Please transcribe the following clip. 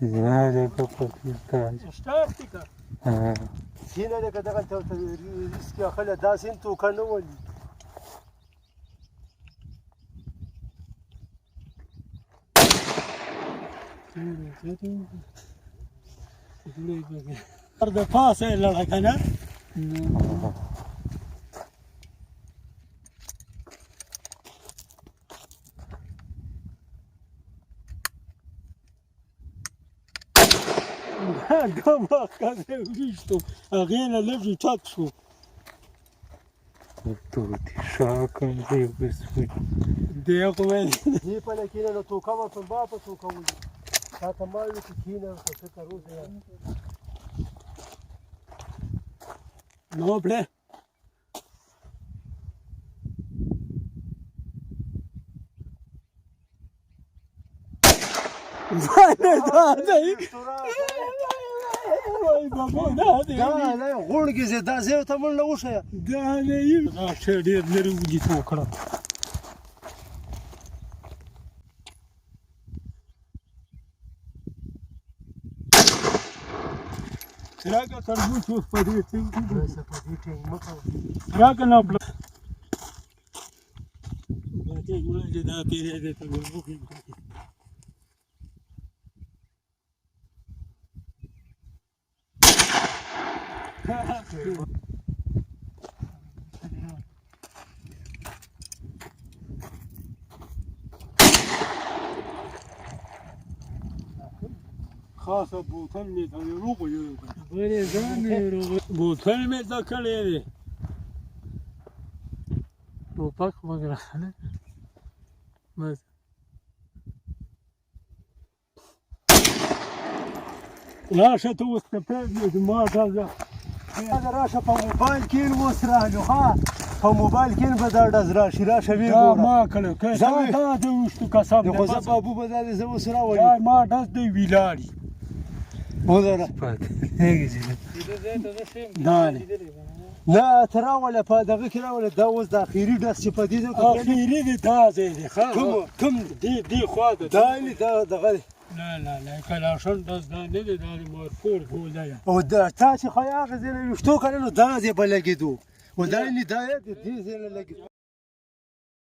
زیاده که پاکستان اشتاقتي که هنا لك دخلت ريسكي خلى داسين تو كان ولي ارض فاصل لك انا قام كذا وجيتو اغينا لجي تاكسو тут шаком виписують. ديقوين هي فلكينا لو تو كما في الباب تو كولي هذا ما يكينا فكروا يعني نو بلا لا لا غورګي زه دا زه ته مونږ وشه دا نه یو دا څه ډېر لري وږي وکړه راګه تربوز اوس په دې ټینګ بس په دې ټینګ مکو راګه نه بل دا چې موږ دا تیرې دې ته ورغوږی خاصه بوتل می ته روغ یو بله ځان روغ بوتل می ته کړی دی ټوپک وغیره خلک بس راشه ته اوس ته پرېږدې ما ته هذا راشه په موبایل کې وسرانو ها په موبایل کې به دا ډز راشي راشه وی دا ګوره ما کړی که دا د وشتو قسم دی خو زه بابو به دا زه وسره دا ولي ما ډز دی ویلاړي وزره پاتې هیږي دا نه نه ته راوله په دغه کې راوله دا اوس د اخیري ډز چې په دې ځای کې اخیري دی دا ځای دی ښه کوم دې خوا ده دا نه دا دغه نه نه نه کلاشن ډز دا نه دی دا د مارکور ګوله یم او دا تا چې خو هغه ځای نه ویشتو کړه نو دا ځای به لګېدو و دا نه دا دې ځای نه لګېدو